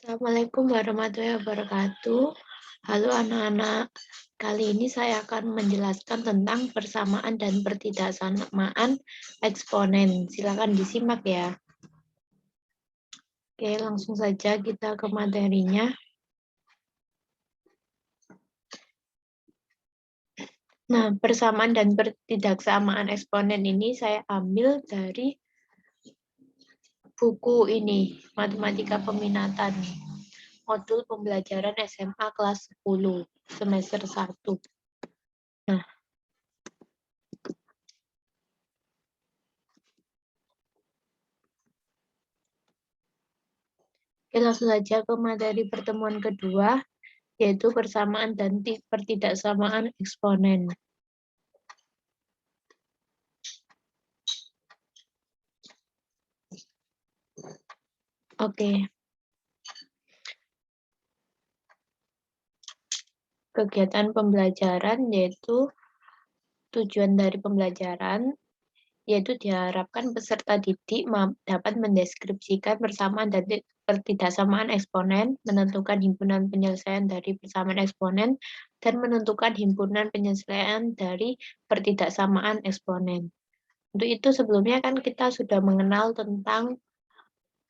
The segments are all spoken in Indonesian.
Assalamualaikum warahmatullahi wabarakatuh. Halo anak-anak, kali ini saya akan menjelaskan tentang persamaan dan pertidaksamaan eksponen. Silakan disimak ya. Oke, langsung saja kita ke materinya. Nah, persamaan dan pertidaksamaan eksponen ini saya ambil dari buku ini, Matematika Peminatan, modul pembelajaran SMA kelas 10, semester 1. Nah, oke, langsung saja ke materi pertemuan kedua, yaitu persamaan dan pertidaksamaan eksponen. Oke. Kegiatan pembelajaran yaitu tujuan dari pembelajaran, yaitu diharapkan peserta didik dapat mendeskripsikan persamaan dan pertidaksamaan eksponen, menentukan himpunan penyelesaian dari persamaan eksponen, dan menentukan himpunan penyelesaian dari pertidaksamaan eksponen. Untuk itu sebelumnya kan kita sudah mengenal tentang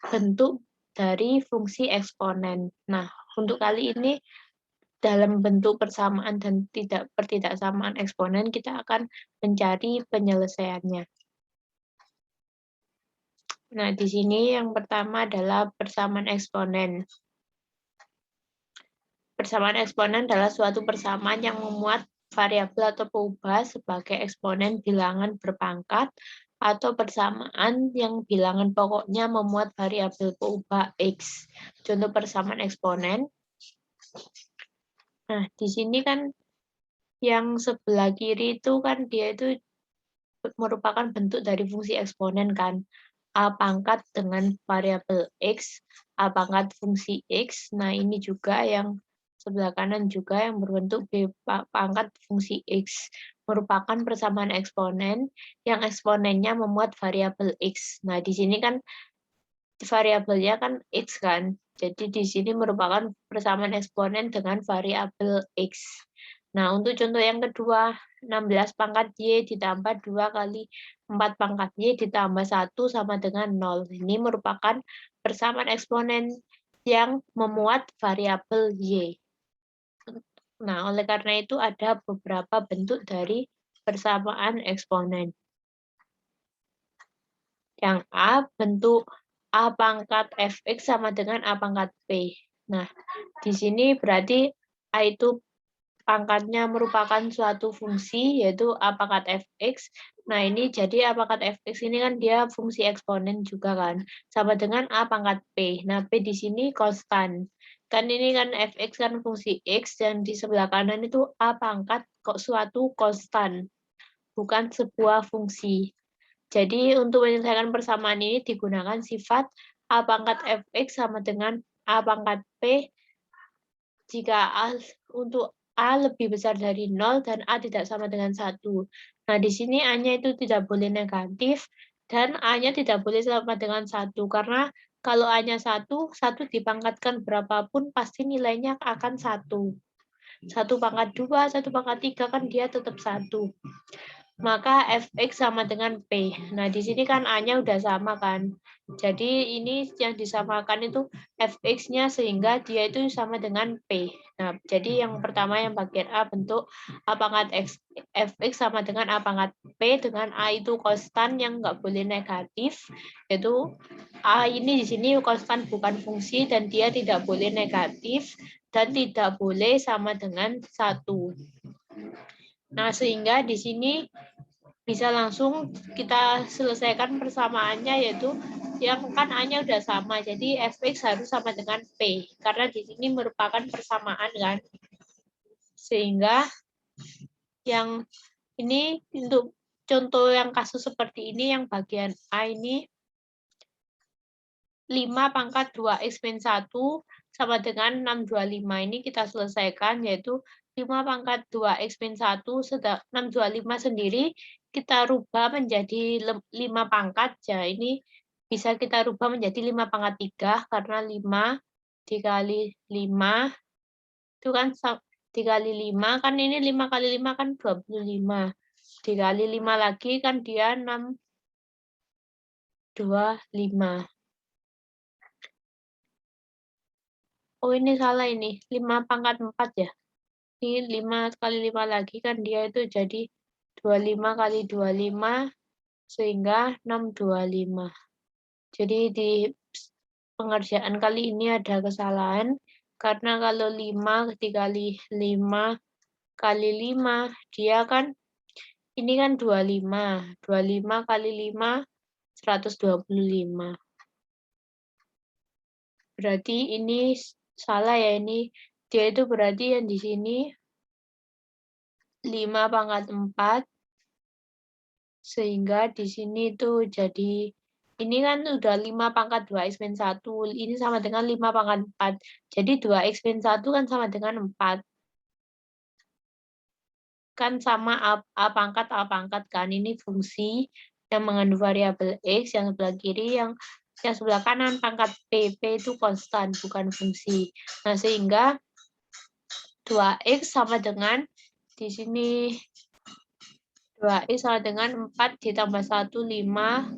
bentuk dari fungsi eksponen. Nah, untuk kali ini dalam bentuk persamaan dan pertidaksamaan eksponen kita akan mencari penyelesaiannya. Nah, di sini yang pertama adalah persamaan eksponen. Persamaan eksponen adalah suatu persamaan yang memuat variabel atau peubah sebagai eksponen bilangan berpangkat, atau persamaan yang bilangan pokoknya memuat variabel peubah X. Contoh persamaan eksponen. Nah, di sini kan yang sebelah kiri itu kan dia itu merupakan bentuk dari fungsi eksponen kan. A pangkat dengan variabel X, A pangkat fungsi X. Nah, ini juga yang sebelah kanan juga yang berbentuk B pangkat fungsi X. Merupakan persamaan eksponen yang eksponennya memuat variabel X. Nah, di sini kan variabelnya kan X kan. Jadi di sini merupakan persamaan eksponen dengan variabel X. Nah, untuk contoh yang kedua, 16 pangkat Y ditambah 2 kali 4 pangkat Y ditambah 1 sama dengan 0. Ini merupakan persamaan eksponen yang memuat variabel Y. Nah, oleh karena itu ada beberapa bentuk dari persamaan eksponen. Yang A, bentuk A pangkat fx sama dengan A pangkat p. Nah, di sini berarti A itu pangkatnya merupakan suatu fungsi, yaitu A pangkat fx. Nah, ini jadi A pangkat fx ini kan dia fungsi eksponen juga kan, sama dengan A pangkat p. Nah, p di sini konstan. Kan ini kan fx kan fungsi x, dan di sebelah kanan itu A pangkat kok suatu konstan, bukan sebuah fungsi. Jadi untuk menyelesaikan persamaan ini digunakan sifat A pangkat fx sama dengan A pangkat p jika untuk A lebih besar dari 0 dan A tidak sama dengan 1. Nah, di sini A-nya itu tidak boleh negatif dan A-nya tidak boleh sama dengan 1. Karena kalau A-nya 1 dipangkatkan berapapun pasti nilainya akan 1. 1 pangkat 2, 1 pangkat 3 kan dia tetap 1. Maka fx sama dengan p. Nah, di sini kan A-nya udah sama kan. Jadi ini yang disamakan itu fx-nya sehingga dia itu sama dengan p. Nah, jadi yang pertama yang bagian A bentuk A pangkat fx sama dengan A pangkat p dengan A itu konstan yang nggak boleh negatif. Yaitu A ini di sini konstan bukan fungsi dan dia tidak boleh negatif dan tidak boleh sama dengan 1. Nah, sehingga di sini bisa langsung kita selesaikan persamaannya, yaitu yang kan A-nya udah sama, jadi fx harus sama dengan P, karena di sini merupakan persamaan kan. Sehingga yang ini untuk contoh yang kasus seperti ini, yang bagian A ini 5 pangkat 2x min 1 sama dengan 625. Ini kita selesaikan, yaitu 5 pangkat 2x min 1, 625 sendiri kita rubah menjadi 5 pangkat. Ya, ini bisa kita rubah menjadi 5 pangkat 3, karena 5 dikali 5, itu kan dikali 5, kan ini 5 kali 5 kan 25. Dikali 5 lagi kan dia 625. Oh, ini salah ini. 5 pangkat 4 ya. Ini 5 kali 5 lagi kan dia itu jadi 25 kali 25 sehingga 625. Jadi di pengerjaan kali ini ada kesalahan karena kalau 5 dikali 5 kali 5 dia kan ini kan 25. 25 kali 5 125. Berarti ini salah ya, ini dia itu berarti yang di sini 5 pangkat 4 sehingga di sini tuh jadi ini kan udah 5 pangkat 2x min 1, ini sama dengan 5 pangkat 4. Jadi 2x min 1 kan sama dengan 4. Kan sama A pangkat kan, ini fungsi yang mengandung variabel X, yang sebelah kiri, yang sebelah kanan pangkat P. P itu konstan, bukan fungsi. Nah, sehingga 2x sama dengan di sini 2x sama dengan 4 ditambah 1, 5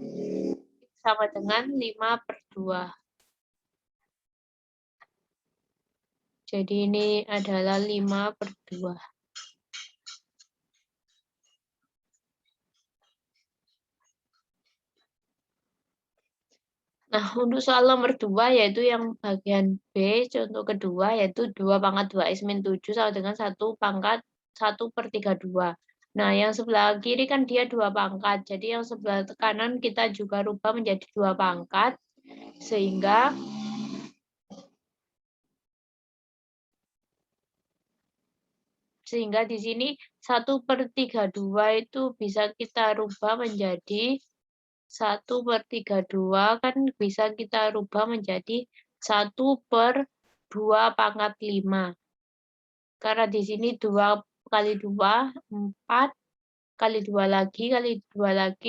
sama dengan 5/2. Jadi ini adalah 5/2. Nah, untuk soal nomor 2 yaitu yang bagian B, contoh kedua yaitu 2 pangkat 2x min 7 sama dengan 1 pangkat 1/32. Nah, yang sebelah kiri kan dia 2 pangkat, jadi yang sebelah kanan kita juga rubah menjadi 2 pangkat, sehingga di sini 1/32 itu bisa kita rubah menjadi 1/32 kan bisa kita rubah menjadi 1/2 pangkat 5. Karena di sini 2 kali 2, 4, kali 2 lagi,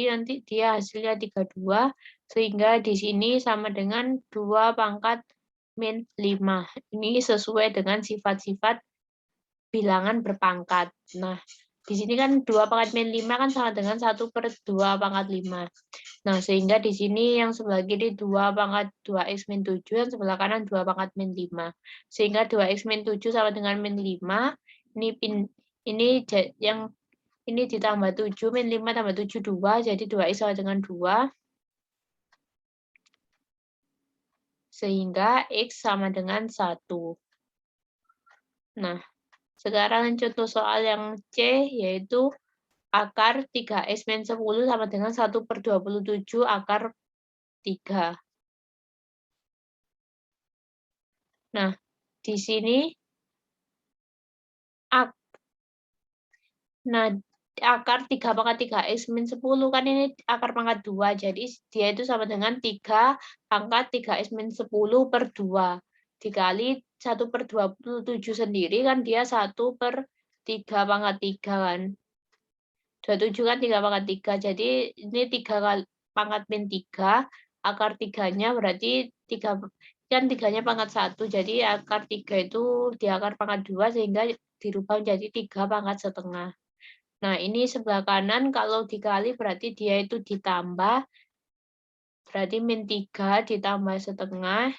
nanti dia hasilnya 32, sehingga di sini sama dengan 2 pangkat min 5. Ini sesuai dengan sifat-sifat bilangan berpangkat. Nah, di sini kan 2 pangkat min 5 kan sama dengan 1/2 pangkat 5. Nah, sehingga di sini yang sebelah kiri 2 pangkat 2x min 7, yang sebelah kanan 2 pangkat min 5. Sehingga 2x min 7 sama dengan min 5. Ini yang ini ditambah 7, min 5 tambah 7, 2. Jadi 2x sama dengan 2. Sehingga x sama dengan 1. Nah, sekarang contoh soal yang C, yaitu akar 3x min 10 sama dengan 1/27 akar 3. Nah, di sini akar 3 pangkat 3x min 10 kan ini akar pangkat 2. Jadi dia itu sama dengan 3 pangkat 3x min 10/2. Dikali 1/27 sendiri kan dia 1/3 pangkat 3 kan. 27 kan 3 pangkat 3. Jadi ini 3 kali pangkat min 3. Akar 3-nya berarti 3 kan 3-nya pangkat 1. Jadi akar 3 itu di akar pangkat 2 sehingga dirubah menjadi 3 pangkat setengah. Nah, ini sebelah kanan kalau dikali berarti dia itu ditambah. Berarti min 3 ditambah setengah.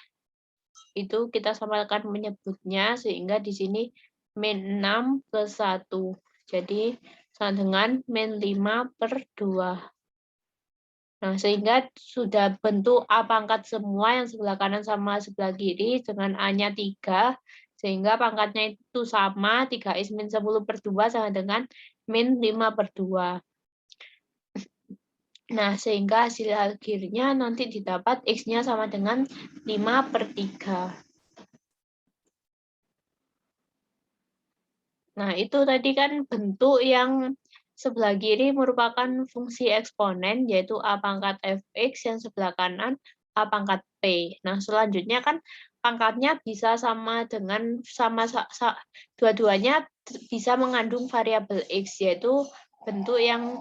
Itu kita samakan menyebutnya sehingga di sini min 6 plus 1. Jadi sama dengan min 5/2. Nah, sehingga sudah bentuk A pangkat semua yang sebelah kanan sama sebelah kiri dengan A-nya 3. Sehingga pangkatnya itu sama, 3x min 10/2 sama dengan min 5/2. Nah, sehingga hasil akhirnya nanti didapat X-nya sama dengan 5/3. Nah, itu tadi kan bentuk yang sebelah kiri merupakan fungsi eksponen, yaitu A pangkat fx, yang sebelah kanan A pangkat p. Nah, selanjutnya kan pangkatnya bisa sama dengan dua-duanya bisa mengandung variabel X, yaitu bentuk yang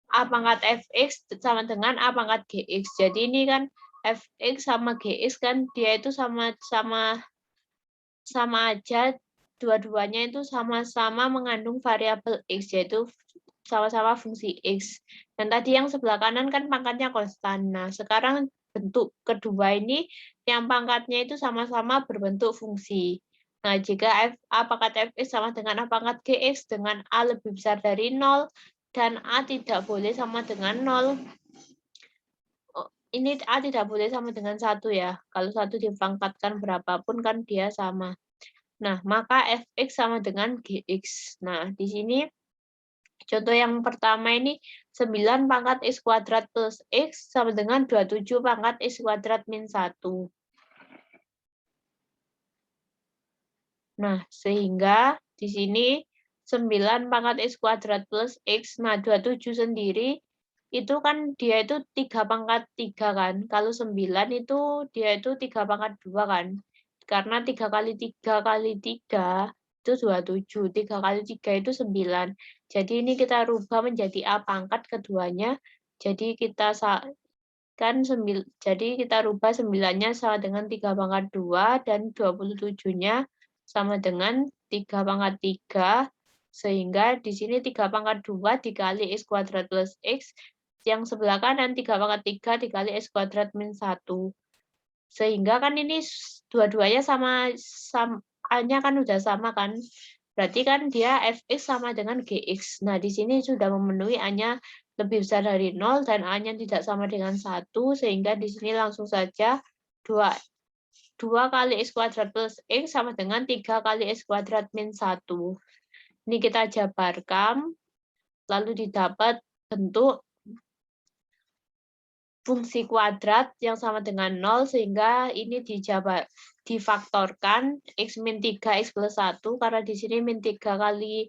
A pangkat fx sama dengan A pangkat gx. Jadi ini kan fx sama gx kan dia itu sama aja, dua-duanya itu sama-sama mengandung variabel x, yaitu sama-sama fungsi x. Dan tadi yang sebelah kanan kan pangkatnya konstan. Nah, sekarang bentuk kedua ini yang pangkatnya itu sama-sama berbentuk fungsi. Nah, jika a pangkat fx sama dengan a pangkat gx dengan a lebih besar dari 0 dan a tidak boleh sama dengan 0. Ini a tidak boleh sama dengan 1 ya. Kalau 1 dipangkatkan berapapun kan dia sama. Nah, maka fx sama dengan gx. Nah, di sini contoh yang pertama ini 9 pangkat x kuadrat plus x sama dengan 27 pangkat x kuadrat min 1. Nah, sehingga di sini 9 pangkat x kuadrat plus x. Nah, 27 sendiri itu kan dia itu 3 pangkat 3 kan. Kalau 9 itu dia itu 3 pangkat 2 kan. Karena 3 kali 3 kali 3 itu 27. 3 kali 3 itu 9. Jadi ini kita rubah menjadi A pangkat keduanya. Jadi kita jadi kita rubah 9-nya sama dengan 3 pangkat 2 dan 27-nya sama dengan 3 pangkat 3. Sehingga di sini 3 pangkat 2 dikali x kuadrat plus x. Yang sebelah kanan 3 pangkat 3 dikali x kuadrat min 1. Sehingga kan ini dua-duanya A-nya kan udah sama kan. Berarti kan dia fx sama dengan gx. Nah, di sini sudah memenuhi A-nya lebih besar dari 0 dan A-nya tidak sama dengan 1. Sehingga di sini langsung saja 2 kali x kuadrat plus x sama dengan 3 kali x kuadrat min 1. Ini kita jabarkan, lalu didapat bentuk fungsi kuadrat yang sama dengan 0, sehingga ini difaktorkan x min 3 x plus 1, karena di sini min 3 kali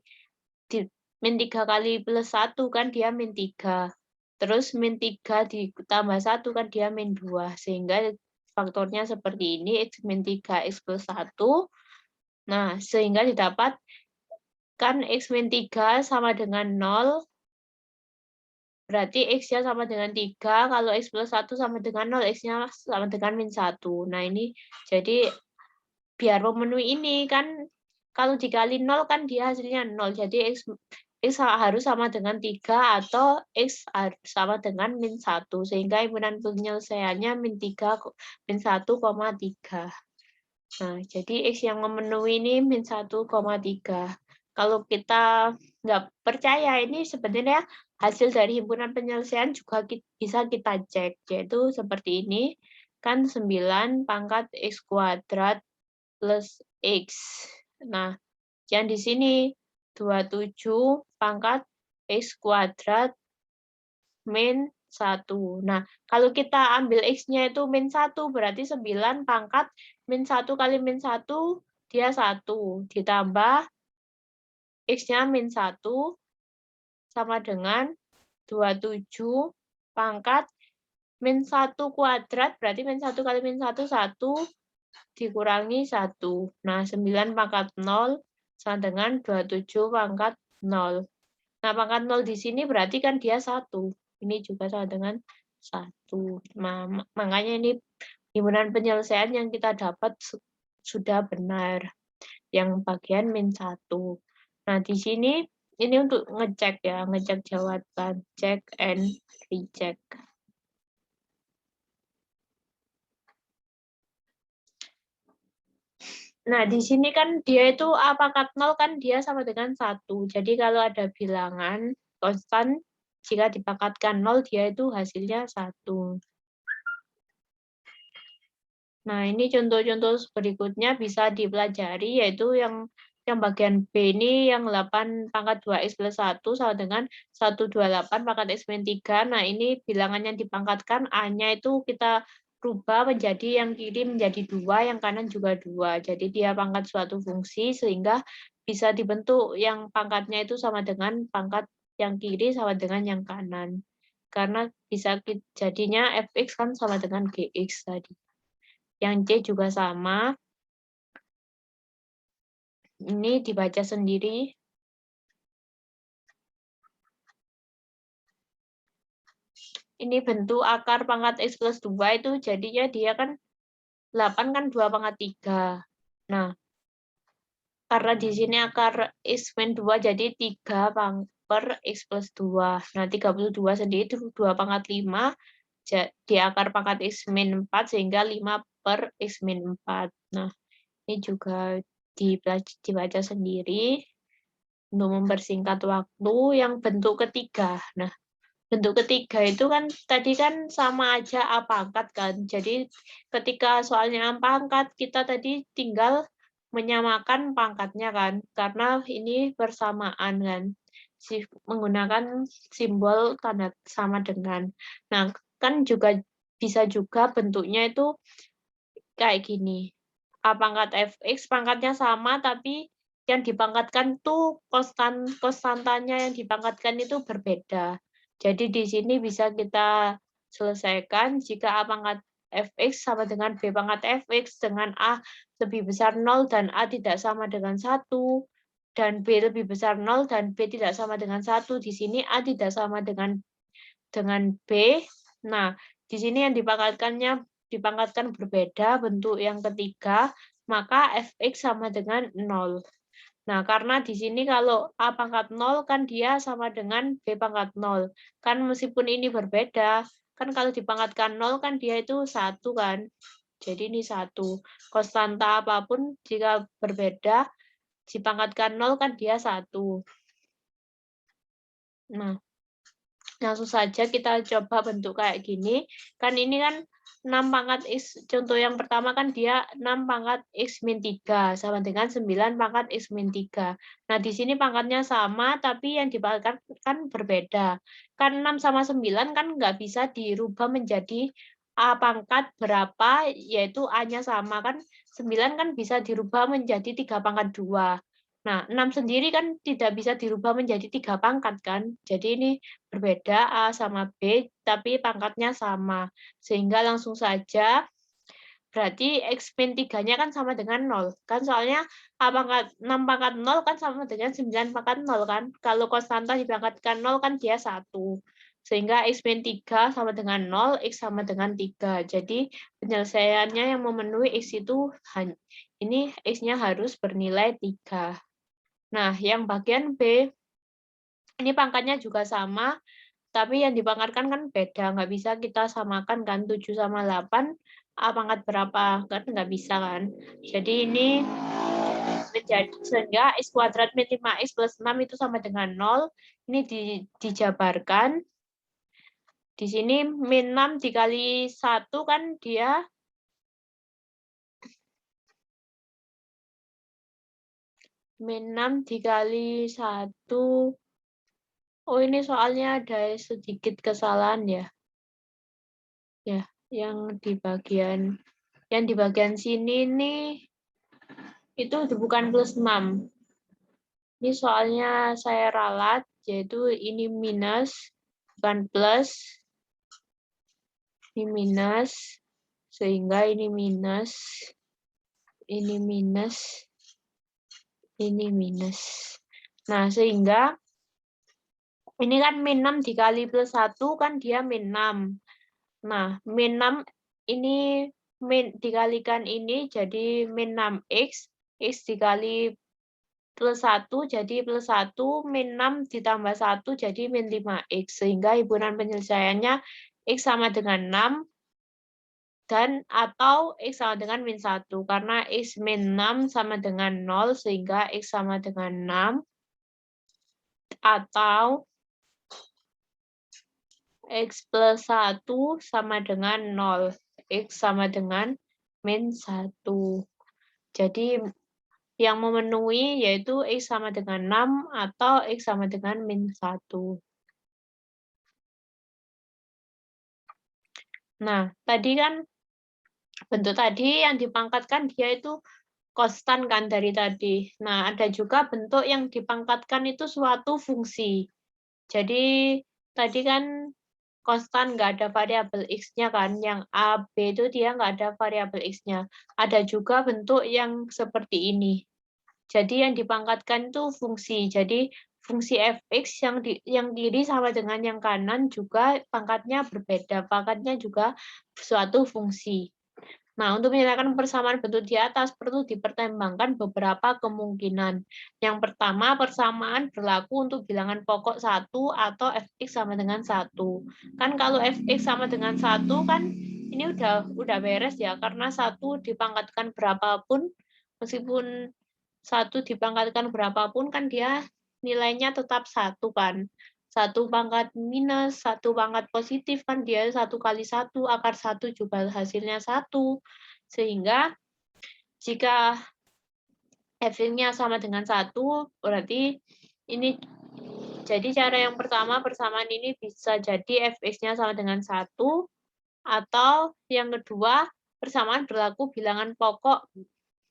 plus 1 kan dia min 3. Terus min 3 ditambah 1 kan dia min 2. Sehingga faktornya seperti ini, x min 3 x plus 1. Nah, sehingga didapat kan x min 3 sama dengan 0, berarti x-nya sama dengan 3, kalau x plus 1 sama dengan 0, x-nya sama dengan min 1. Nah, ini jadi biar memenuhi ini kan, kalau dikali 0 kan dia hasilnya 0, jadi x harus sama dengan 3 atau x sama dengan min 1, sehingga himpunan penyelesaiannya min 1,3. Nah, jadi x yang memenuhi ini min 1,3. Kalau kita nggak percaya, ini sebenarnya hasil dari himpunan penyelesaian juga bisa kita cek, yaitu seperti ini, kan 9 pangkat x kuadrat plus x. Nah, yang di sini 27 pangkat x kuadrat min 1. Nah, kalau kita ambil x-nya itu min 1, berarti 9 pangkat min 1 kali min 1, dia 1. Ditambah x-nya min 1 sama dengan 27 pangkat min 1 kuadrat, berarti min 1 kali min 1, 1 dikurangi 1. Nah, 9 pangkat 0 sama dengan 27 pangkat 0. Nah, pangkat 0 di sini berarti kan dia 1. Ini juga sama dengan 1. Nah, makanya ini himpunan penyelesaian yang kita dapat sudah benar. Yang bagian min 1. Nah, di sini ini untuk ngecek ya, ngecek jawaban, check and recheck. Nah, di sini kan dia itu A pangkat 0 kan dia sama dengan 1. Jadi kalau ada bilangan konstan, jika dipangkatkan 0, dia itu hasilnya 1. Nah, ini contoh-contoh berikutnya bisa dipelajari, yaitu yang bagian B ini yang 8 pangkat 2x plus 1 sama dengan 128 pangkat x min 3. Nah, ini bilangan yang dipangkatkan A-nya itu kita rubah menjadi yang kiri menjadi 2, yang kanan juga 2. Jadi dia pangkat suatu fungsi sehingga bisa dibentuk yang pangkatnya itu sama dengan pangkat yang kiri sama dengan yang kanan. Karena bisa jadinya fx kan sama dengan gx tadi. Yang C juga sama. Ini dibaca sendiri. ini bentuk akar pangkat X plus 2 itu jadinya dia kan 8 kan 2 pangkat 3. Nah, karena di sini akar X min 2 jadi 3 per X plus 2. Nah, 32 sendiri itu 2 pangkat 5 di akar pangkat X min 4 sehingga 5 per X min 4. Nah, ini juga dibaca sendiri untuk mempersingkat waktu. Yang bentuk ketiga. Nah, bentuk ketiga itu kan tadi kan sama aja A pangkat kan. Jadi ketika soalnya A pangkat, kita tadi tinggal menyamakan pangkatnya kan. Karena ini bersamaan kan. Menggunakan simbol tanda sama dengan. Nah, kan juga bisa juga bentuknya itu kayak gini. A pangkat fx pangkatnya sama tapi yang dipangkatkan tuh konstantanya yang dipangkatkan itu berbeda. Jadi di sini bisa kita selesaikan jika A pangkat fx sama dengan B pangkat fx dengan A lebih besar 0 dan A tidak sama dengan 1 dan B lebih besar 0 dan B tidak sama dengan 1. Di sini A tidak sama dengan B. Nah, di sini yang dipangkatkan berbeda bentuk yang ketiga, maka fx sama dengan 0. Nah, karena di sini kalau A pangkat 0 kan dia sama dengan B pangkat 0. Kan meskipun ini berbeda, kan kalau dipangkatkan 0 kan dia itu 1 kan. Jadi ini 1. Konstanta apapun jika berbeda, dipangkatkan 0 kan dia 1. Nah, langsung saja kita coba bentuk kayak gini. Kan ini kan 6 pangkat X, contoh yang pertama kan dia 6 pangkat X min 3, sama dengan 9 pangkat X min 3. Nah, di sini pangkatnya sama, tapi yang dipangkatkan kan berbeda. Kan 6 sama 9 kan nggak bisa dirubah menjadi A pangkat berapa, yaitu A-nya sama. Kan 9 kan bisa dirubah menjadi 3 pangkat 2. Nah, 6 sendiri kan tidak bisa dirubah menjadi 3 pangkat kan. Jadi ini berbeda A sama B, tapi pangkatnya sama. Sehingga langsung saja, berarti X min 3-nya kan sama dengan 0. Kan soalnya A pangkat 6 pangkat 0 kan sama dengan 9 pangkat 0 kan. Kalau konstanta dipangkatkan 0 kan dia 1. Sehingga X min 3 sama dengan 0, X sama dengan 3. Jadi penyelesaiannya yang memenuhi X itu, ini X-nya harus bernilai 3. Nah, yang bagian B, ini pangkatnya juga sama, tapi yang dipangkatkan kan beda. Nggak bisa kita samakan kan, 7 sama 8, A pangkat berapa? Kan nggak bisa kan. Jadi ini menjadi, sehingga X kuadrat min 5X plus 6 itu sama dengan 0. Ini dijabarkan. Di sini min 6 dikali 1 kan dia min 6 dikali 1. Oh, ini soalnya ada sedikit kesalahan ya. Ya, yang di bagian sini nih itu bukan plus 6. Ini soalnya saya ralat, yaitu ini minus, bukan plus. Ini minus, sehingga ini minus, ini minus, ini minus. Nah, sehingga ini kan min 6 dikali plus 1 kan dia min 6. Nah, min 6 ini dikalikan ini jadi min 6x, x dikali plus 1 jadi plus 1, min 6 ditambah 1 jadi min 5x. Sehingga himpunan penyelesaiannya x sama dengan 6 dan atau x sama dengan min 1. Karena x min 6 sama dengan 0 sehingga x sama dengan 6 atau X plus 1 sama dengan 0. X sama dengan min 1. Jadi yang memenuhi yaitu X sama dengan 6 atau X sama dengan min 1. Nah, tadi kan bentuk tadi yang dipangkatkan dia itu konstan kan dari tadi. Nah, ada juga bentuk yang dipangkatkan itu suatu fungsi. Jadi tadi kan konstan nggak ada variabel x-nya kan, yang A, B itu dia nggak ada variabel x-nya. Ada juga bentuk yang seperti ini. Jadi yang dipangkatkan itu fungsi. Jadi fungsi fx yang kiri sama dengan yang kanan juga pangkatnya berbeda, pangkatnya juga suatu fungsi. Nah, untuk menyelesaikan persamaan bentuk di atas perlu dipertimbangkan beberapa kemungkinan. Yang pertama, persamaan berlaku untuk bilangan pokok 1 atau fx sama dengan 1. Kan kalau fx sama dengan 1 kan ini udah beres ya, karena 1 dipangkatkan berapapun, meskipun 1 dipangkatkan berapapun kan dia nilainya tetap 1 kan. 1 pangkat minus, 1 pangkat positif kan dia 1 kali 1, akar 1 juga hasilnya 1. Sehingga jika f-nya sama dengan 1, berarti ini jadi cara yang pertama persamaan ini bisa jadi fx-nya sama dengan 1, atau yang kedua persamaan berlaku bilangan pokok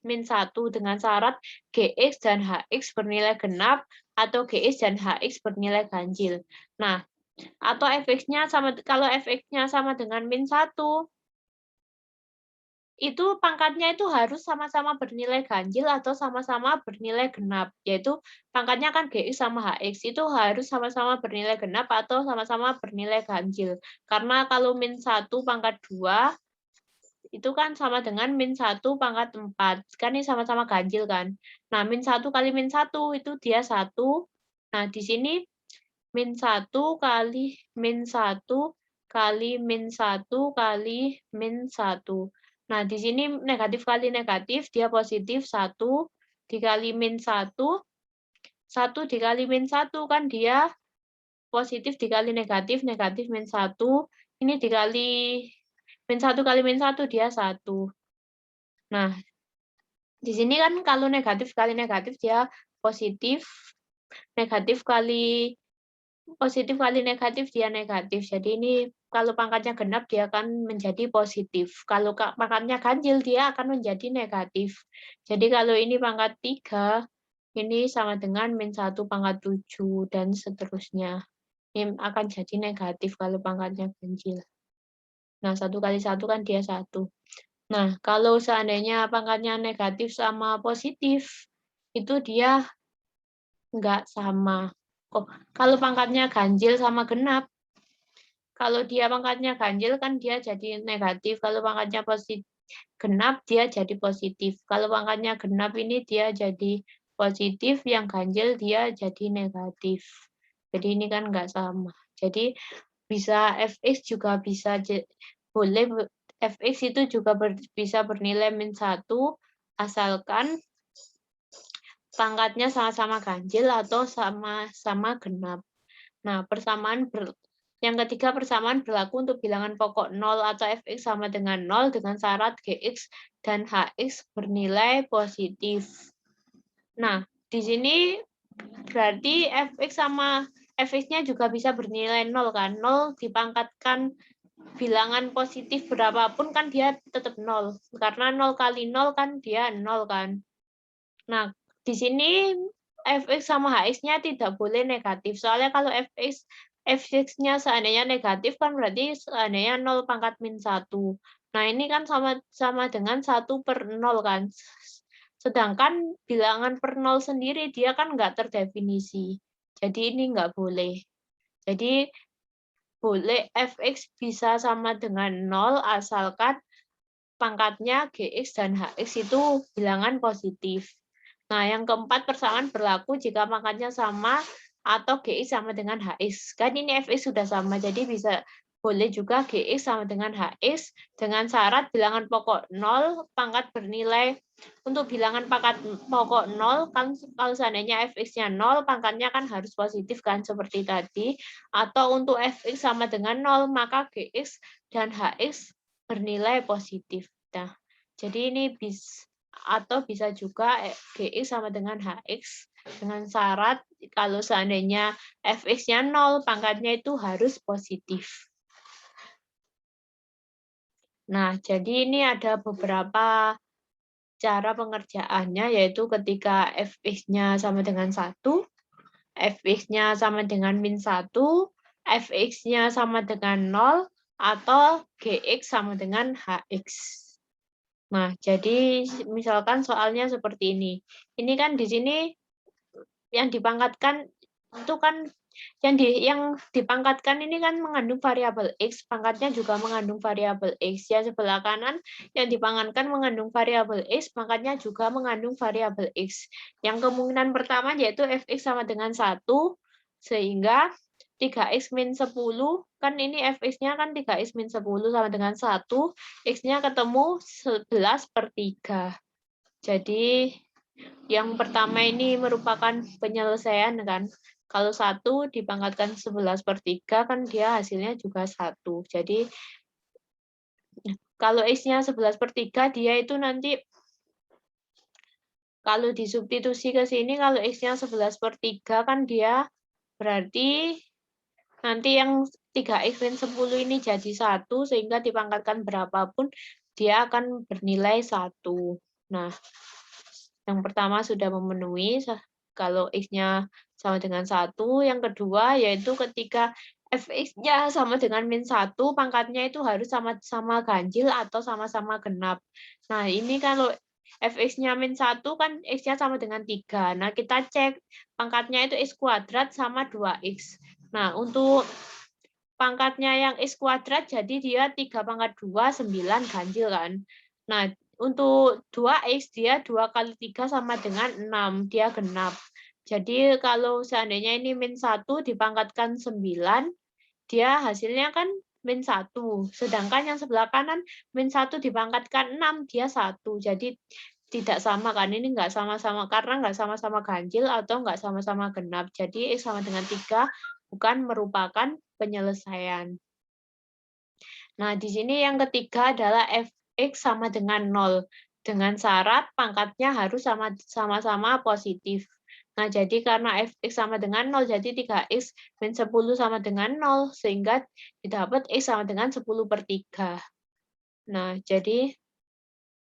min 1 dengan syarat gx dan hx bernilai genap atau gx dan hx bernilai ganjil. Nah, atau fx-nya sama, kalau fx-nya sama dengan min 1, itu pangkatnya itu harus sama-sama bernilai ganjil atau sama-sama bernilai genap, yaitu pangkatnya kan gx sama hx itu harus sama-sama bernilai genap atau sama-sama bernilai ganjil. Karena kalau min 1 pangkat 2 itu kan sama dengan min 1 pangkat 4. Kan ini sama-sama ganjil kan. Nah, min 1 kali min 1 itu dia 1. Nah, di sini min 1 kali min 1 kali min 1 kali min 1. Nah, di sini negatif kali negatif, dia positif 1 dikali min 1. 1 dikali min 1 kan dia positif dikali negatif, negatif min 1. Ini dikali min 1 kali min 1 dia 1. Nah, di sini kan kalau negatif kali negatif dia positif, negatif kali negatif dia negatif. Jadi ini kalau pangkatnya genap dia akan menjadi positif. Kalau pangkatnya ganjil dia akan menjadi negatif. Jadi kalau ini pangkat 3, ini sama dengan min 1 pangkat 7 dan seterusnya. Ini akan jadi negatif kalau pangkatnya ganjil. Nah, 1 kali 1 kan dia 1. Nah, kalau seandainya pangkatnya negatif sama positif, itu dia nggak sama. Oh, kalau pangkatnya ganjil sama genap, kalau dia pangkatnya ganjil kan dia jadi negatif. Kalau pangkatnya genap, dia jadi positif. Kalau pangkatnya genap ini dia jadi positif, yang ganjil dia jadi negatif. Jadi ini kan nggak sama. Jadi bisa fx juga bisa boleh fx itu juga bisa bernilai min 1 asalkan pangkatnya sama-sama ganjil atau sama-sama genap. Nah, yang ketiga persamaan berlaku untuk bilangan pokok 0 atau fx sama dengan 0 dengan syarat gx dan hx bernilai positif. Nah, di sini berarti fx sama fx-nya juga bisa bernilai 0 kan? 0 dipangkatkan bilangan positif berapapun kan dia tetap 0. Karena 0 kali 0 kan dia 0 kan. Nah, di sini fx sama hx-nya tidak boleh negatif. Soalnya kalau fx-nya seandainya negatif kan berarti seandainya 0 pangkat min 1. Nah, ini kan sama dengan 1 per 0 kan. Sedangkan bilangan per 0 sendiri dia kan nggak terdefinisi. Jadi ini nggak boleh. Jadi boleh fx bisa sama dengan 0 asalkan pangkatnya gx dan hx itu bilangan positif. Nah, yang keempat persamaan berlaku jika pangkatnya sama atau gx sama dengan hx. Kan ini fx sudah sama, jadi bisa boleh juga gx sama dengan hx dengan syarat bilangan pokok 0 pangkat bernilai. Untuk bilangan pangkat pokok 0 kan kalau seandainya fx-nya 0 pangkatnya kan harus positif kan seperti tadi, atau untuk fx sama dengan 0 maka gx dan hx bernilai positif. Nah, jadi ini bisa juga gx sama dengan hx dengan syarat kalau seandainya fx-nya 0 pangkatnya itu harus positif. Nah, jadi ini ada beberapa cara pengerjaannya, yaitu ketika fx-nya sama dengan 1, fx-nya sama dengan min 1, fx-nya sama dengan 0, atau gx sama dengan hx. Nah, jadi misalkan soalnya seperti ini. Ini kan di sini yang dipangkatkan Tentu kan yang dipangkatkan ini kan mengandung variabel X, pangkatnya juga mengandung variabel X. Ya, sebelah kanan yang dipangkatkan mengandung variabel X, pangkatnya juga mengandung variabel X. Yang kemungkinan pertama yaitu fx sama dengan 1, sehingga 3x min 10, kan ini fx-nya kan 3x min 10 sama dengan 1, x-nya ketemu 11/3. Jadi yang pertama ini merupakan penyelesaian kan. Kalau 1 dipangkatkan 11/3 kan dia hasilnya juga 1. Jadi kalau X-nya 11/3 dia itu nanti kalau disubstitusi ke sini kalau X-nya 11/3 kan dia berarti nanti yang 3X min 10 ini jadi 1 sehingga dipangkatkan berapapun dia akan bernilai 1. Nah, yang pertama sudah memenuhi kalau X-nya sama dengan 1. Yang kedua yaitu ketika fx-nya sama dengan min 1, pangkatnya itu harus sama-sama ganjil atau sama-sama genap. Nah, ini kalau fx-nya min 1 kan x-nya sama dengan 3. Nah, kita cek pangkatnya itu x kuadrat sama 2x. Nah, untuk pangkatnya yang x kuadrat jadi dia 3/2, 9 ganjil kan. Nah, untuk 2x dia 2 kali 3 sama dengan 6, dia genap. Jadi kalau seandainya ini min 1 dipangkatkan 9, dia hasilnya kan min 1. Sedangkan yang sebelah kanan min 1 dipangkatkan 6, dia 1. Jadi tidak sama kan, ini nggak sama-sama karena nggak sama-sama ganjil atau nggak sama-sama genap. Jadi X sama dengan 3 bukan merupakan penyelesaian. Nah, di sini yang ketiga adalah fx sama dengan 0. Dengan syarat pangkatnya harus sama-sama positif. Nah, jadi karena fx sama dengan 0, jadi 3x min 10 sama dengan 0, sehingga didapat x sama dengan 10/3. Nah, jadi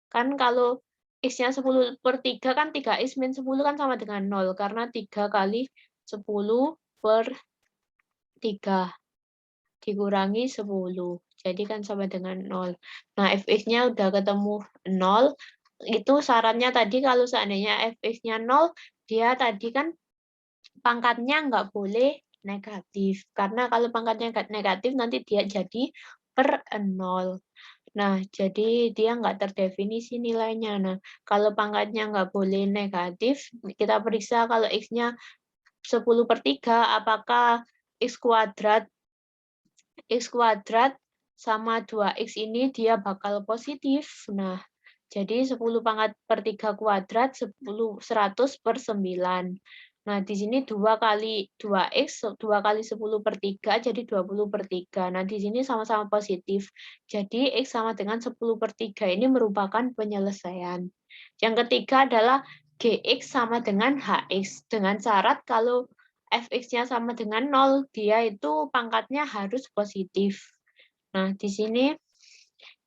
kan kalau x-nya 10/3 kan 3x min 10 kan sama dengan 0, karena 3 kali 10/3 dikurangi 10. Jadi kan sama dengan 0. Nah, fx-nya udah ketemu 0. Itu syaratnya tadi kalau seandainya fx-nya 0, dia tadi kan pangkatnya nggak boleh negatif. Karena kalau pangkatnya nggak negatif, nanti dia jadi per 0. Nah, jadi dia nggak terdefinisi nilainya. Nah, kalau pangkatnya nggak boleh negatif, kita periksa kalau x-nya 10/3, apakah x sama 2x ini dia bakal positif. Nah, jadi 10/3 kuadrat 100/9. Nah, di sini 2 kali 2x, 2 kali 10/3 jadi 20/3. Nah, di sini sama-sama positif. Jadi x sama dengan 10/3 ini merupakan penyelesaian. Yang ketiga adalah gx sama dengan hx. Dengan syarat kalau fx-nya sama dengan 0, dia itu pangkatnya harus positif. Nah, di sini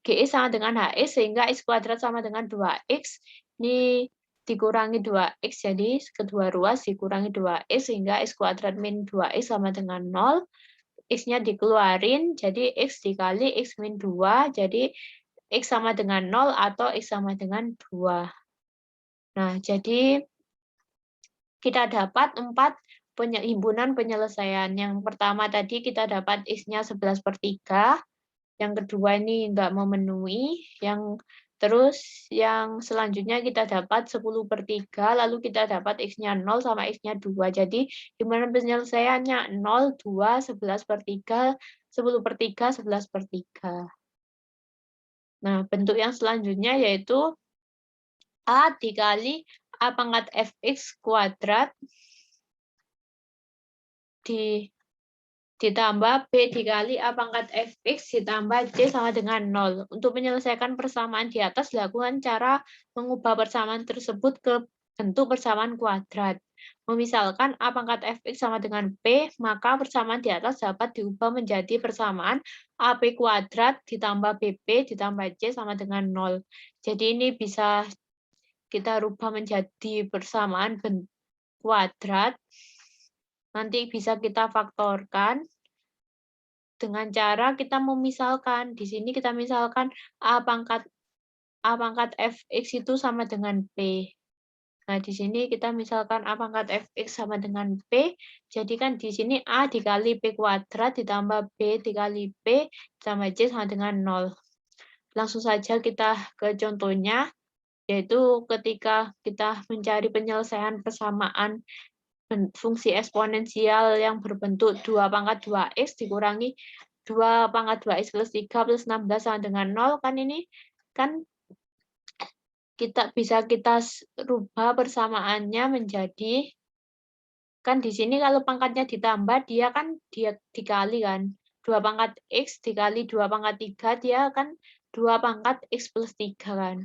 GX sama dengan HX, sehingga X kuadrat sama dengan 2X. Ini dikurangi 2X, jadi kedua ruas dikurangi 2X, sehingga X kuadrat min 2X sama dengan 0. X-nya dikeluarin, jadi X dikali X min 2, jadi X sama dengan 0 atau X sama dengan 2. Nah, jadi kita dapat 4 himpunan penyelesaian. Yang pertama tadi kita dapat X-nya 11/3. Yang kedua ini nggak memenuhi, yang selanjutnya kita dapat 10/3, lalu kita dapat X-nya 0 sama X-nya 2. Jadi himpunan penyelesaiannya 0, 2, 11/3, 10/3, 11/3. Nah, bentuk yang selanjutnya yaitu A dikali A pangkat fx kuadrat ditambah B dikali A pangkat fx ditambah C sama dengan 0. Untuk menyelesaikan persamaan di atas, dilakukan cara mengubah persamaan tersebut ke bentuk persamaan kuadrat. Misalkan A pangkat fx sama dengan P, maka persamaan di atas dapat diubah menjadi persamaan AP kuadrat ditambah BP ditambah C sama dengan 0. Jadi ini bisa kita rubah menjadi persamaan kuadrat. Nanti bisa kita faktorkan dengan cara kita memisalkan. Di sini kita misalkan A pangkat fx itu sama dengan P. Nah, di sini kita misalkan A pangkat fx sama dengan P, jadi kan di sini A dikali P kuadrat ditambah B dikali P ditambah C sama dengan 0. Langsung saja kita ke contohnya, yaitu ketika kita mencari penyelesaian persamaan fungsi eksponensial yang berbentuk 2 pangkat 2x dikurangi 2 pangkat 2x plus 3 plus 16 sama dengan 0, kan ini kan kita rubah persamaannya menjadi, kan di sini kalau pangkatnya ditambah dia dikali kan. 2 pangkat x dikali 2 pangkat 3 dia kan 2 pangkat x plus 3 kan.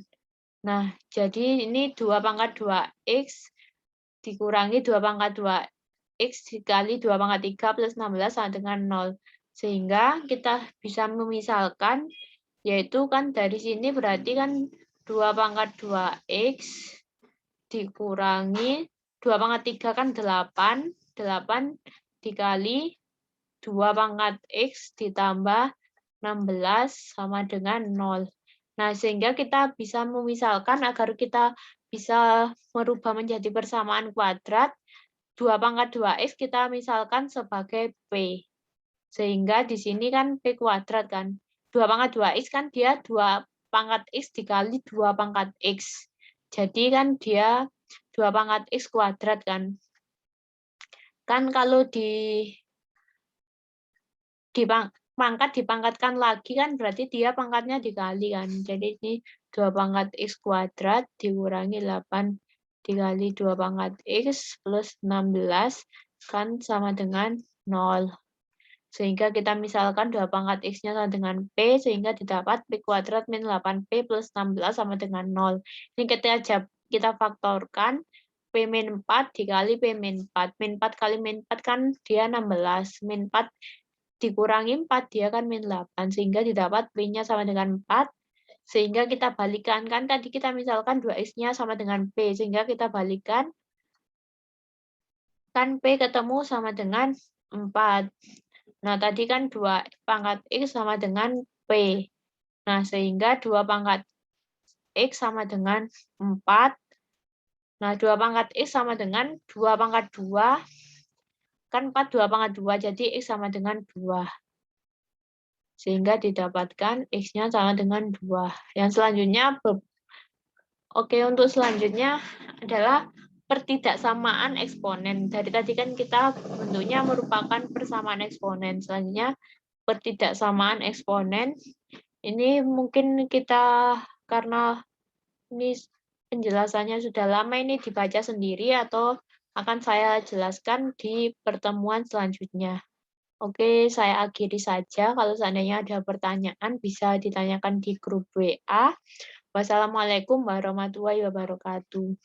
Nah, jadi ini 2 pangkat 2x dikurangi 2 pangkat 2x dikali 2 pangkat 3 plus 16 sama dengan 0. Sehingga kita bisa memisalkan, yaitu kan dari sini berarti kan 2 pangkat 2x dikurangi 2 pangkat 3 kan 8. 8 dikali 2 pangkat x ditambah 16 sama dengan 0. Nah, sehingga kita bisa memisalkan agar kita bisa merubah menjadi persamaan kuadrat, 2 pangkat 2x kita misalkan sebagai P. Sehingga di sini kan P kuadrat kan. 2 pangkat 2x kan dia 2 pangkat x dikali 2 pangkat x. Jadi kan dia 2 pangkat x kuadrat kan. Kan kalau pangkat dipangkatkan lagi kan berarti dia pangkatnya dikali kan. Jadi ini 2 pangkat x kuadrat dikurangi 8 dikali 2 pangkat x plus 16 kan sama dengan 0. Sehingga kita misalkan 2 pangkat x-nya sama dengan P, sehingga didapat P kuadrat min 8P plus 16 sama dengan 0. Ini kita faktorkan, P min 4 dikali P min 4. Min 4 kali min 4 kan dia 16. Min 4 dikurangi 4, dia kan min 8. Sehingga didapat P-nya sama dengan 4. Sehingga kita balikan, kan tadi kita misalkan 2x-nya sama dengan P. Sehingga kita balikan, kan P ketemu sama dengan 4. Nah, tadi kan 2 pangkat x sama dengan P. Nah, sehingga 2 pangkat x sama dengan 4. Nah, 2 pangkat x sama dengan 2 pangkat 2. Kan 4 2 pangkat 2, jadi x sama dengan 2. Sehingga didapatkan x-nya sama dengan 2. Yang selanjutnya, untuk selanjutnya adalah pertidaksamaan eksponen. Dari tadi kan kita bentuknya merupakan persamaan eksponen. Selanjutnya, pertidaksamaan eksponen. Ini mungkin kita, karena ini penjelasannya sudah lama, ini dibaca sendiri atau akan saya jelaskan di pertemuan selanjutnya. Oke, saya akhiri saja. Kalau seandainya ada pertanyaan, bisa ditanyakan di grup WA. Wassalamualaikum warahmatullahi wabarakatuh.